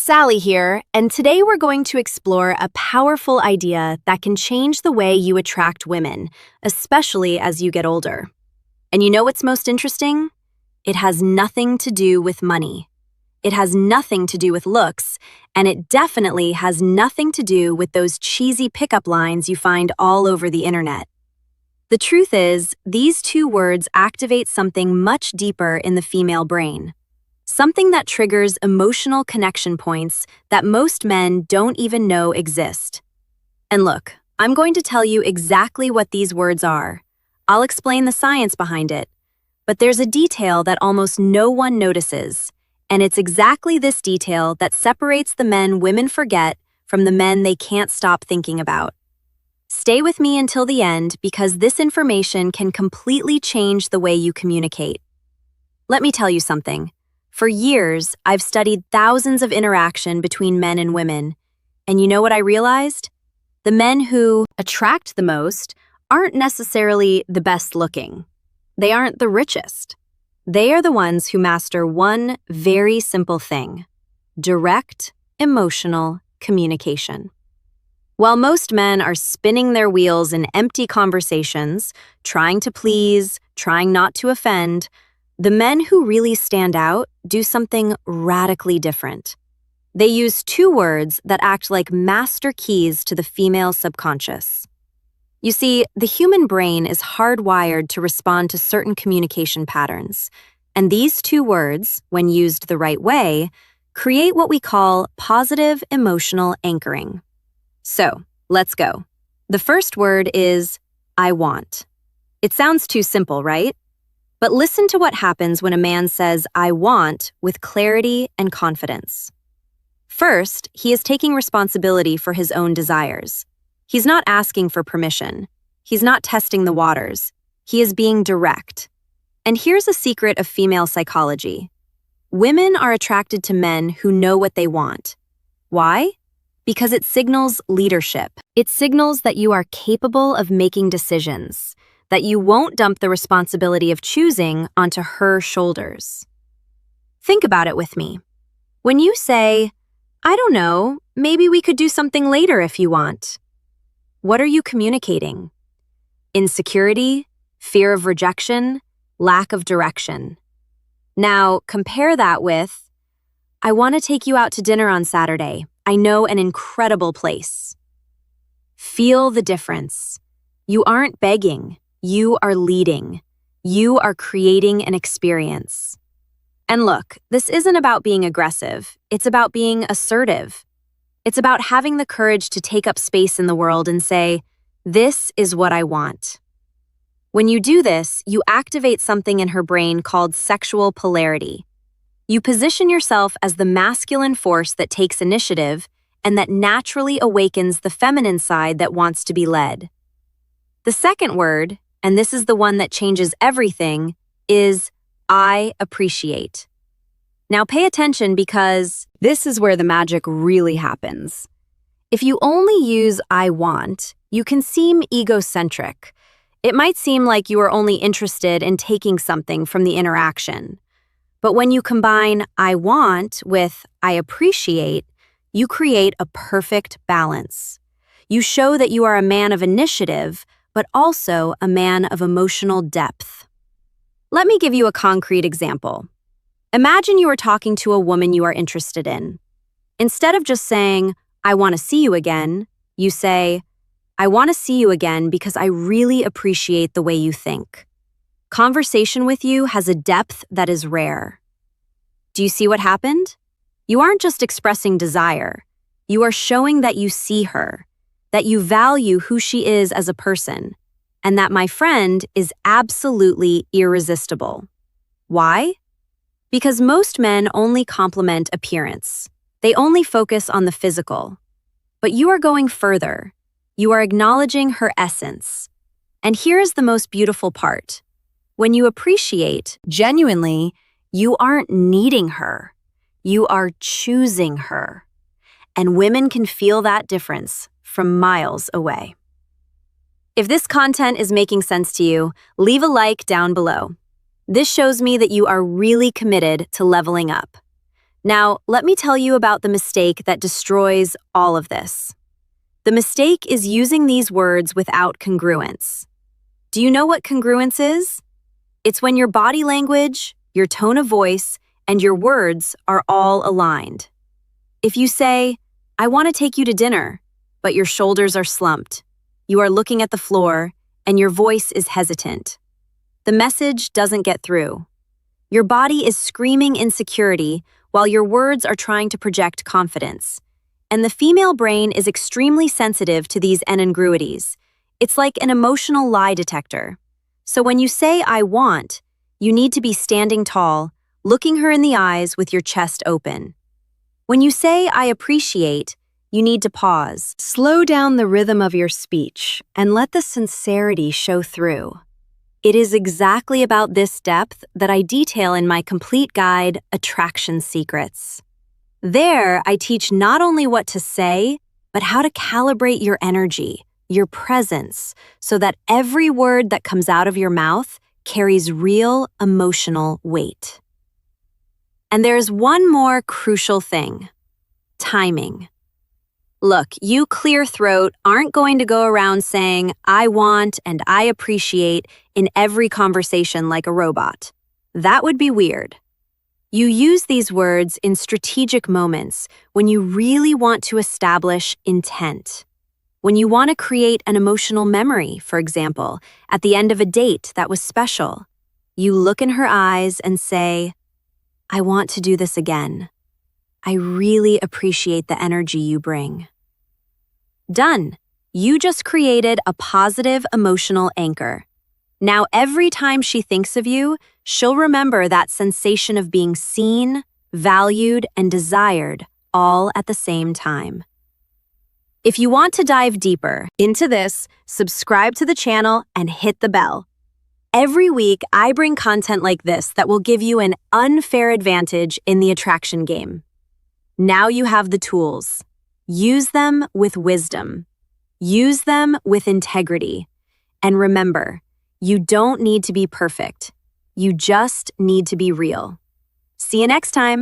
Sally here, and today we're going to explore a powerful idea that can change the way you attract women, especially as you get older. And you know what's most interesting? It has nothing to do with money. It has nothing to do with looks, and it definitely has nothing to do with those cheesy pickup lines you find all over the internet. The truth is, these two words activate something much deeper in the female brain. Something that triggers emotional connection points that most men don't even know exist. And look, I'm going to tell you exactly what these words are. I'll explain the science behind it. But there's a detail that almost no one notices, and it's exactly this detail that separates the men women forget from the men they can't stop thinking about. Stay with me until the end because this information can completely change the way you communicate. Let me tell you something. For years, I've studied thousands of interaction between men and women, and you know what I realized? The men who attract the most aren't necessarily the best looking. They aren't the richest. They are the ones who master one very simple thing: direct, emotional communication. While most men are spinning their wheels in empty conversations, trying to please, trying not to offend, the men who really stand out do something radically different. They use two words that act like master keys to the female subconscious. You see, the human brain is hardwired to respond to certain communication patterns, and these two words, when used the right way, create what we call positive emotional anchoring. So, let's go. The first word is I want. It sounds too simple, right? But listen to what happens when a man says, I want, with clarity and confidence. First, he is taking responsibility for his own desires. He's not asking for permission. He's not testing the waters. He is being direct. And here's a secret of female psychology. Women are attracted to men who know what they want. Why? Because it signals leadership. It signals that you are capable of making decisions, that you won't dump the responsibility of choosing onto her shoulders. Think about it with me. When you say, I don't know, maybe we could do something later if you want. What are you communicating? Insecurity, fear of rejection, lack of direction. Now, compare that with, I want to take you out to dinner on Saturday. I know an incredible place. Feel the difference. You aren't begging. You are leading. You are creating an experience. And look, this isn't about being aggressive. It's about being assertive. It's about having the courage to take up space in the world and say, this is what I want. When you do this, you activate something in her brain called sexual polarity. You position yourself as the masculine force that takes initiative and that naturally awakens the feminine side that wants to be led. The second word, and this is the one that changes everything, is I appreciate. Now pay attention because this is where the magic really happens. If you only use I want, you can seem egocentric. It might seem like you are only interested in taking something from the interaction. But when you combine I want with I appreciate, you create a perfect balance. You show that you are a man of initiative, but also a man of emotional depth. Let me give you a concrete example. Imagine you are talking to a woman you are interested in. Instead of just saying, I want to see you again, you say, I want to see you again because I really appreciate the way you think. Conversation with you has a depth that is rare. Do you see what happened? You aren't just expressing desire. You are showing that you see her, that you value who she is as a person, and that, my friend, is absolutely irresistible. Why? Because most men only compliment appearance. They only focus on the physical. But you are going further. You are acknowledging her essence. And here is the most beautiful part. When you appreciate, genuinely, you aren't needing her. You are choosing her. And women can feel that difference from miles away. If this content is making sense to you, leave a like down below. This shows me that you are really committed to leveling up. Now, let me tell you about the mistake that destroys all of this. The mistake is using these words without congruence. Do you know what congruence is? It's when your body language, your tone of voice, and your words are all aligned. If you say, "I want to take you to dinner," but your shoulders are slumped, you are looking at the floor, and your voice is hesitant, the message doesn't get through. Your body is screaming insecurity while your words are trying to project confidence. And the female brain is extremely sensitive to these incongruities. It's like an emotional lie detector. So when you say, "I want," you need to be standing tall, looking her in the eyes with your chest open. When you say, "I appreciate," you need to pause, slow down the rhythm of your speech, and let the sincerity show through. It is exactly about this depth that I detail in my complete guide, Attraction Secrets. There, I teach not only what to say, but how to calibrate your energy, your presence, so that every word that comes out of your mouth carries real emotional weight. And there's one more crucial thing: timing. Look, you clear throat aren't going to go around saying, "I want" and "I appreciate" in every conversation like a robot. That would be weird. You use these words in strategic moments when you really want to establish intent. When you want to create an emotional memory, for example, at the end of a date that was special, you look in her eyes and say, "I want to do this again. I really appreciate the energy you bring." Done. You just created a positive emotional anchor. Now, every time she thinks of you, she'll remember that sensation of being seen, valued, and desired all at the same time. If you want to dive deeper into this, subscribe to the channel and hit the bell. Every week, I bring content like this that will give you an unfair advantage in the attraction game. Now you have the tools. Use them with wisdom. Use them with integrity. And remember, you don't need to be perfect. You just need to be real. See you next time.